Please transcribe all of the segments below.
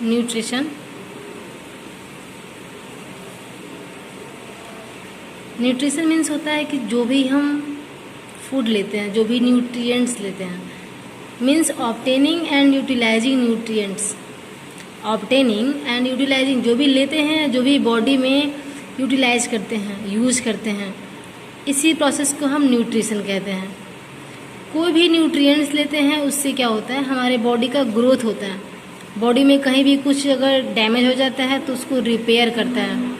Nutrition. Nutrition means होता है कि जो भी हम फूड लेते हैं, जो भी न्यूट्रिएंट्स लेते हैं, means obtaining and utilising nutrients. Obtaining and utilising, जो भी लेते हैं, जो भी बॉडी में यूटिलाइज करते हैं, यूज करते हैं, इसी प्रोसेस को हम न्यूट्रिशन कहते हैं। कोई भी न्यूट्रिएंट्स लेते हैं उससे क्या होता है, हमारे बॉडी का ग्रोथ होता है। बॉडी में कहीं भी कुछ अगर डैमेज हो जाता है तो उसको रिपेयर करता है।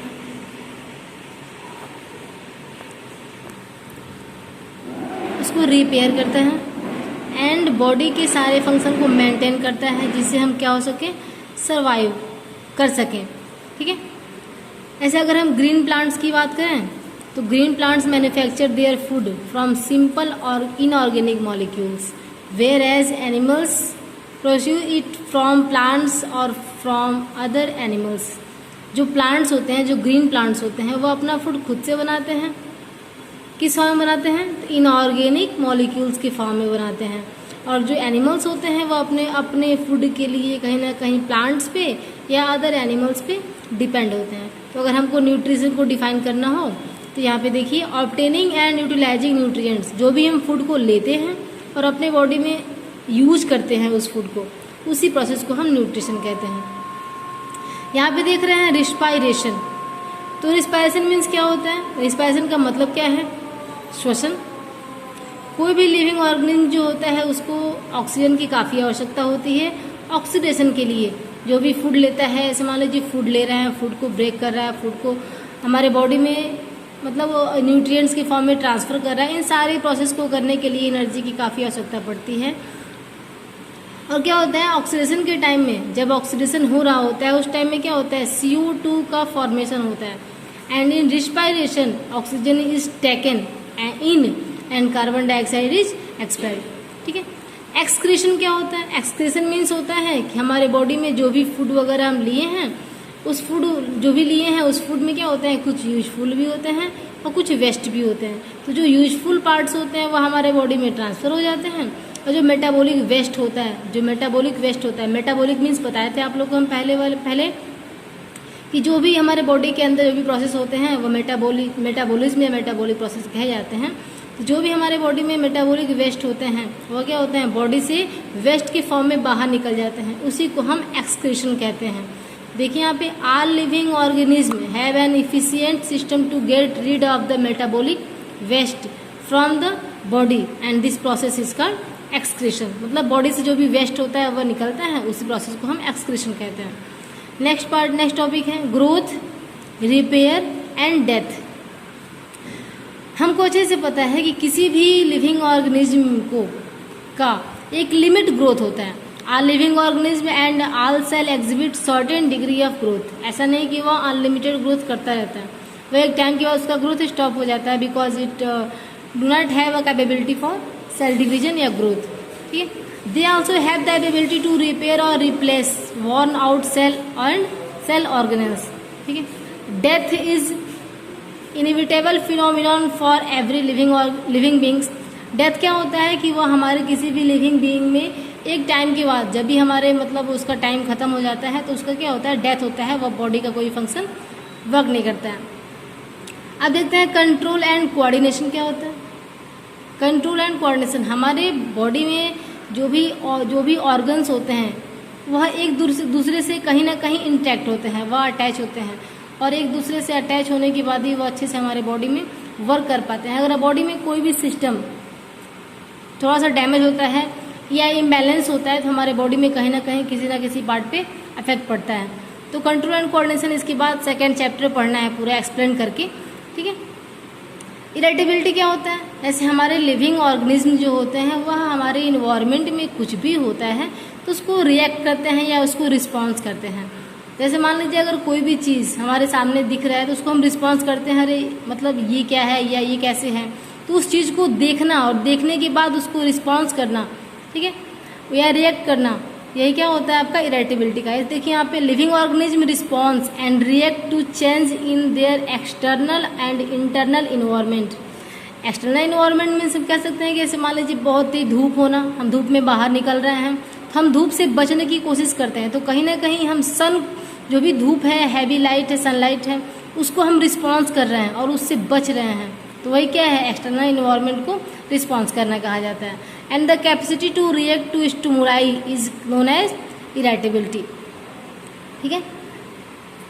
उसको रिपेयर करता है एंड बॉडी के सारे फंक्शन को मेंटेन करता है, जिससे हम क्या हो सके, सरवाइव कर सकें। ठीक है। ऐसे अगर हम ग्रीन प्लांट्स की बात करें तो green plants manufacture their food from simple और inorganic molecules, whereas animals produce it from plants और फ्रॉम अदर एनिमल्स। जो प्लांट्स होते हैं, जो ग्रीन प्लांट्स होते हैं, वो अपना फूड खुद से बनाते हैं। किस फॉर्म में बनाते हैं, तो इनऑर्गेनिक मॉलिक्यूल्स के फॉर्म में बनाते हैं। और जो एनिमल्स होते हैं वो अपने अपने फूड के लिए कहीं ना कहीं प्लांट्स पे या अदर एनिमल्स पे डिपेंड होते हैं। तो अगर हमको न्यूट्रिशन को डिफाइन करना हो तो यहाँ पे देखिए, ऑब्टेनिंग एंड यूटिलाइजिंग न्यूट्रिएंट्स, जो भी हम फूड को लेते हैं और अपने बॉडी में यूज करते हैं उस फूड को, उसी प्रोसेस को हम न्यूट्रिशन कहते हैं। यहाँ पे देख रहे हैं रिस्पायरेशन। तो रिस्पायरेशन मीन्स क्या होता है, रिस्पायरेशन का मतलब क्या है, श्वसन। कोई भी लिविंग ऑर्गेनिज्म जो होता है उसको ऑक्सीजन की काफ़ी आवश्यकता होती है ऑक्सीडेशन के लिए। जो भी फूड लेता है, ऐसे मान लीजिए फूड ले रहे हैं, फूड को ब्रेक कर रहा है, फूड को हमारे बॉडी में मतलब न्यूट्रिएंट्स के फॉर्म में ट्रांसफ़र कर रहा है, इन सारे प्रोसेस को करने के लिए एनर्जी की काफ़ी आवश्यकता पड़ती है। और क्या होता है, ऑक्सीडेशन के टाइम में, जब ऑक्सीडेशन हो रहा होता है उस टाइम में क्या होता है, CO2 का फॉर्मेशन होता है। And in respiration oxygen is taken in and carbon dioxide is expelled. ठीक है। एक्सक्रीशन क्या होता है, एक्सक्रीशन मीन्स होता है कि हमारे बॉडी में जो भी फूड वगैरह हम लिए हैं, उस फूड जो भी लिए हैं उस फूड में क्या होता है, कुछ यूजफुल भी होते हैं और कुछ वेस्ट भी होते हैं। तो जो यूजफुल पार्ट्स होते हैं वो हमारे बॉडी में ट्रांसफ़र हो जाते हैं, और जो मेटाबॉलिक वेस्ट होता है, जो मेटाबॉलिक वेस्ट होता है, मेटाबॉलिक मीन्स बताए थे आप लोग को हम पहले कि जो भी हमारे बॉडी के अंदर जो भी प्रोसेस होते हैं वो मेटाबॉलिज्म या मेटाबॉलिक प्रोसेस कहे जाते हैं। तो जो भी हमारे बॉडी में मेटाबॉलिक वेस्ट होते हैं वो क्या होते हैं, बॉडी से वेस्ट के फॉर्म में बाहर निकल जाते हैं, उसी को हम एक्सक्रीशन कहते हैं। देखिए यहाँ पे, all living organism have an efficient system to get rid of the metabolic waste from the body and this process is called excretion. मतलब बॉडी से जो भी वेस्ट होता है वह निकलता है, उसी प्रोसेस को हम एक्सक्रीशन कहते हैं। नेक्स्ट टॉपिक है ग्रोथ, रिपेयर एंड डेथ। हमको अच्छे से पता है कि किसी भी लिविंग ऑर्गेनिज्म का एक लिमिट ग्रोथ होता है। All living organism and all cell exhibit certain degree of growth. ऐसा नहीं कि वह अनलिमिटेड ग्रोथ करता रहता है, वह एक टाइम के बाद उसका ग्रोथ स्टॉप हो जाता है, because it do not have a capability for cell division या ग्रोथ। ठीक है। They also have the ability to repair और replace worn out cell and cell organelles. ठीक है। Death is inevitable phenomenon for every living beings. Death क्या होता है कि वह हमारे किसी भी लिविंग बीइंग में एक टाइम के बाद, जब भी हमारे मतलब उसका टाइम खत्म हो जाता है तो उसका क्या होता है, डेथ होता है, वह बॉडी का कोई फंक्शन वर्क नहीं करता है। अब देखते हैं कंट्रोल एंड कोऑर्डिनेशन क्या होता है। कंट्रोल एंड कोऑर्डिनेशन, हमारे बॉडी में जो भी ऑर्गन्स होते हैं वह एक दूसरे से कहीं ना कहीं इंटैक्ट होते हैं, वह अटैच होते हैं, और एक दूसरे से अटैच होने के बाद ही वो अच्छे से हमारे बॉडी में वर्क कर पाते हैं। अगर बॉडी में कोई भी सिस्टम थोड़ा सा डैमेज होता है या इम्बैलेंस होता है तो हमारे बॉडी में कहीं ना कहीं किसी ना किसी पार्ट पे इफेक्ट पड़ता है। तो कंट्रोल एंड कोऑर्डिनेशन इसके बाद सेकेंड चैप्टर पढ़ना है पूरा एक्सप्लेन करके। ठीक है। इरिटेबिलिटी क्या होता है, ऐसे हमारे लिविंग ऑर्गेनिज्म जो होते हैं वह हमारे इन्वायरमेंट में कुछ भी होता है तो उसको रिएक्ट करते हैं या उसको रिस्पॉन्स करते हैं। जैसे मान लीजिए अगर कोई भी चीज़ हमारे सामने दिख रहा है तो उसको हम रिस्पॉन्स करते हैं, अरे मतलब ये क्या है या ये कैसे है, तो उस चीज़ को देखना और देखने के बाद उसको रिस्पॉन्स करना, ठीक है, या रिएक्ट करना, यही क्या होता है आपका इरिटेबिलिटी का। देखिए यहाँ पे living organism response and react to change in their external and internal environment. External environment में सिर्फ कह सकते हैं कि जैसे मान लीजिए बहुत ही धूप होना, हम धूप में बाहर निकल रहे हैं हम धूप से बचने की कोशिश करते हैं, तो कहीं ना कहीं हम सन, जो भी धूप है, हैवी लाइट है, सनलाइट है, उसको हम रिस्पॉन्स कर रहे हैं और उससे बच रहे हैं। तो वही क्या है, एक्सटर्नल इन्वायरमेंट को रिस्पॉन्स करना कहा जाता है। And the capacity to react to stimuli is known as irritability. ठीक है,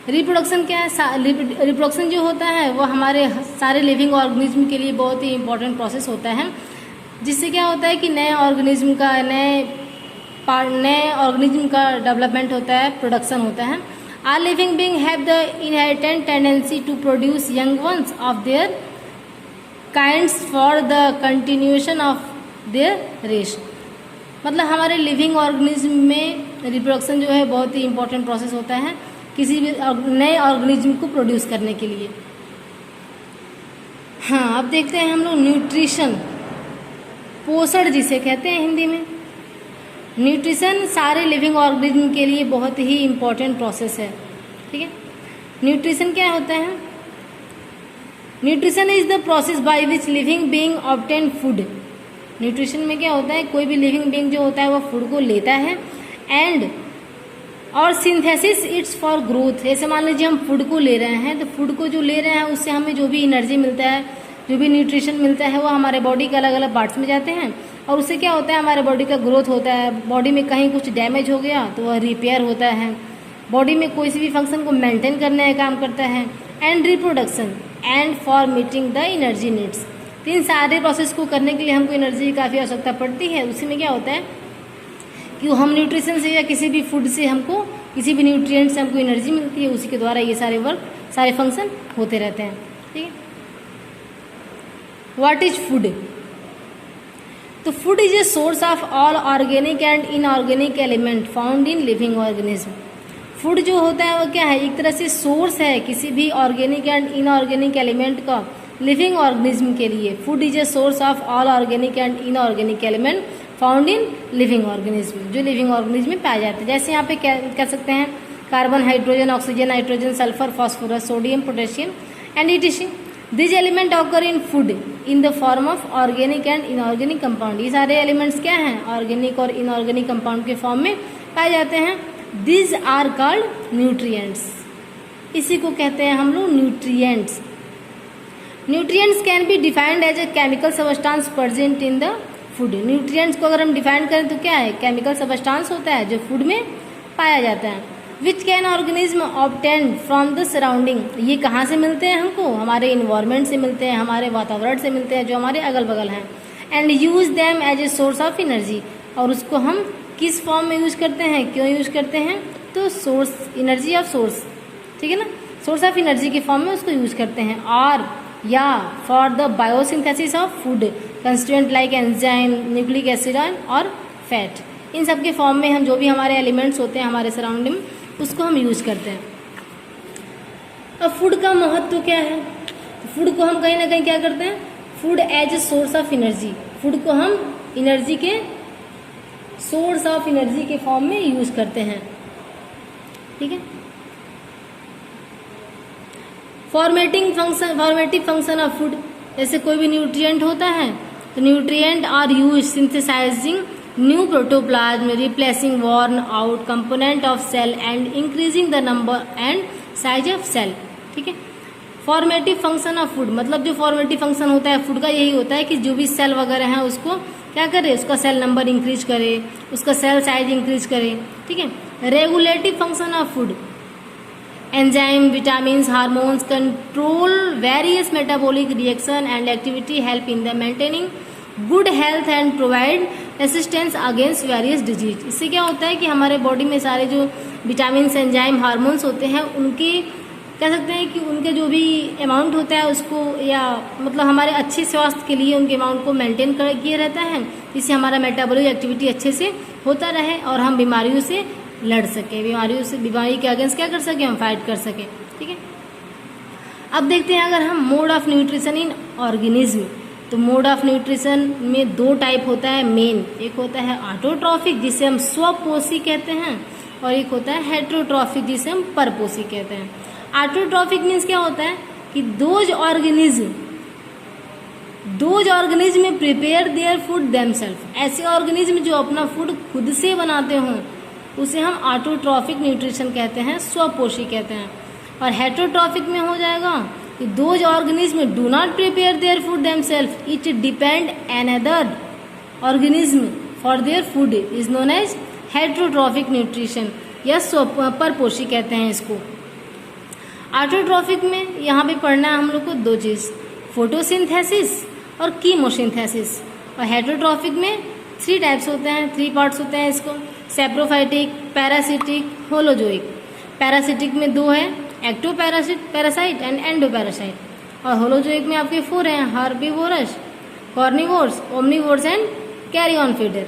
रिप्रोडक्शन क्या है, रिप्रोडक्शन जो होता है वो हमारे सारे लिविंग ऑर्गेनिज्म के लिए बहुत ही इंपॉर्टेंट प्रोसेस होता है, जिससे क्या होता है कि नए ऑर्गेनिज्म का डेवलपमेंट होता है, प्रोडक्शन होता है। Our living being have the inherent tendency to produce young ones of their kinds for the continuation of their race. मतलब हमारे लिविंग ऑर्गेनिज्म में रिप्रोडक्शन जो है बहुत ही इंपॉर्टेंट प्रोसेस होता है किसी भी नए ऑर्गेनिज्म को प्रोड्यूस करने के लिए। हाँ, अब देखते हैं हम लोग न्यूट्रिशन, पोषण जिसे कहते हैं हिंदी में। न्यूट्रिशन सारे लिविंग ऑर्गेनिज्म के लिए बहुत ही इंपॉर्टेंट प्रोसेस है। ठीक है, न्यूट्रिशन क्या होता है, nutrition is the process by which living being obtain food. Nutrition में क्या होता है, कोई भी लिविंग बीइंग जो होता है वो फूड को लेता है एंड और सिंथेसिस इट्स फॉर ग्रोथ। ऐसे मान लीजिए हम फूड को ले रहे हैं, तो फूड को जो ले रहे हैं उससे हमें जो भी एनर्जी मिलता है, जो भी न्यूट्रिशन मिलता है, वो हमारे बॉडी के अलग अलग पार्ट्स में जाते हैं और उससे क्या होता है, हमारे बॉडी का ग्रोथ होता है। बॉडी में कहीं कुछ डैमेज हो गया तो वह रिपेयर होता है, बॉडी में कोई सी भी फंक्शन को मेंटेन करने का काम करता है। And reproduction and for meeting the energy needs. तो इन सारे प्रोसेस को करने के लिए हमको एनर्जी की काफ़ी आवश्यकता पड़ती है। उसी में क्या होता है कि हम न्यूट्रिशन से या किसी भी फूड से हमको, किसी भी न्यूट्रिएंट से हमको एनर्जी मिलती है, उसी के द्वारा ये सारे वर्क, सारे फंक्शन होते रहते हैं। ठीक है, व्हाट इज फूड? तो food is a source of all organic and inorganic element found in living organism. Food जो होता है वो क्या है, एक तरह से सोर्स है किसी भी ऑर्गेनिक एंड इनऑर्गेनिक एलिमेंट का लिविंग ऑर्गेनिज्म के लिए। Food is a source of all organic and inorganic element found in living organism, जो लिविंग ऑर्गेनिज्म में पाए जाते हैं। जैसे यहाँ पे क्या कह सकते हैं, carbon, hydrogen, oxygen, nitrogen, sulphur, phosphorus, sodium, potassium and etc. This element occur in food in the form of organic and inorganic compound. ये सारे एलिमेंट्स क्या हैं, ऑर्गेनिक और इनऑर्गेनिक कंपाउंड के फॉर्म में पाए जाते हैं। This are called nutrients. इसी को कहते हैं हम लोग nutrients. Nutrients can be defined as a chemical substance present in the food. Nutrients को अगर हम डिफाइन करें तो क्या है, केमिकल सबस्टांस होता है जो फूड में पाया जाता है। Which can organism obtain from the surrounding. ये कहाँ से मिलते हैं हमको, हमारे इन्वायरमेंट से मिलते हैं, हमारे वातावरण से मिलते हैं जो हमारे अगल बगल हैं। And use them as a source of energy. और उसको हम किस फॉर्म में यूज करते हैं, क्यों यूज करते हैं, तो सोर्स, एनर्जी ऑफ सोर्स, ठीक है ना, सोर्स ऑफ एनर्जी के फॉर्म में उसको यूज करते हैं। और या for the biosynthesis of food constituent like enzyme, nucleic acid और फैट। इन सब के फॉर्म में हम जो भी हमारे एलिमेंट्स होते हैं हमारे सराउंडिंग, उसको हम यूज करते हैं। अब फूड का महत्व क्या है, फूड को हम कहीं ना कहीं क्या करते हैं, food as a source of energy. Food को हम एनर्जी के सोर्स ऑफ एनर्जी के फॉर्म में यूज करते हैं। ठीक है, फॉर्मेटिव फंक्शन ऑफ फूड। जैसे कोई भी न्यूट्रिएंट होता है तो nutrient are use synthesizing new protoplasm, replacing worn out component of cell and increasing the number and size of cell. ठीक है, फॉर्मेटिव फंक्शन ऑफ फूड, मतलब जो फॉर्मेटिव फंक्शन होता है फूड का यही होता है कि जो भी सेल वगैरह है उसको क्या करे, उसका सेल नंबर इंक्रीज करे, उसका सेल साइज इंक्रीज करे। ठीक है, regulative function of food, enzyme, vitamin, hormones control various metabolic reaction and activity, help in the maintaining good health and provide resistance against various disease. इससे क्या होता है कि हमारे बॉडी में सारे जो विटामिन, एंजाइम, हार्मोन्स होते हैं उनके कह सकते हैं कि उनके जो भी अमाउंट होता है उसको, या मतलब हमारे अच्छे स्वास्थ्य के लिए उनके अमाउंट को मेंटेन किए रहता है, जिससे हमारा मेटाबॉलिक एक्टिविटी अच्छे से होता रहे और हम बीमारियों से लड़ सके, बीमारी के अगेंस्ट क्या कर सके, हम फाइट कर सके। ठीक है, अब देखते हैं अगर हम mode of nutrition in organism. तो मोड ऑफ न्यूट्रिशन में दो टाइप होता है मेन, एक होता है ऑटोट्रॉफिक जिसे हम स्वपोषी कहते हैं, और एक होता है हेटेरोट्रॉफिक जिसे हम परपोषी कहते हैं। ऑटोट्रॉफिक मीन्स क्या होता है कि those organism those organism prepare their food themselves, ऐसे ऑर्गेनिज्म जो अपना फूड खुद से बनाते हों उसे हम ऑटोट्रॉफिक न्यूट्रिशन कहते हैं, स्वपोषी कहते हैं। और हेटरोट्रॉफिक में हो जाएगा कि those organism do not prepare their food themselves, it depend another organism for their food is known as heterotrophic nutrition, या परपोषी कहते हैं इसको। ऑटोट्रॉफिक में यहाँ पे पढ़ना है हम लोग को दो चीज़, फोटोसिंथेसिस और कीमोसिंथेसिस। और हेटरोट्रॉफिक में 3 टाइप्स होते हैं, 3 पार्ट्स होते हैं इसको, सैप्रोफाइटिक, पैरासिटिक, होलोजोइक। पैरासिटिक में 2 है, पैरासाइट एंड एंडोपैरासाइट। और होलोजोइक में आपके 4 हैं, herbivorous, carnivores, omnivores and carrion feeder.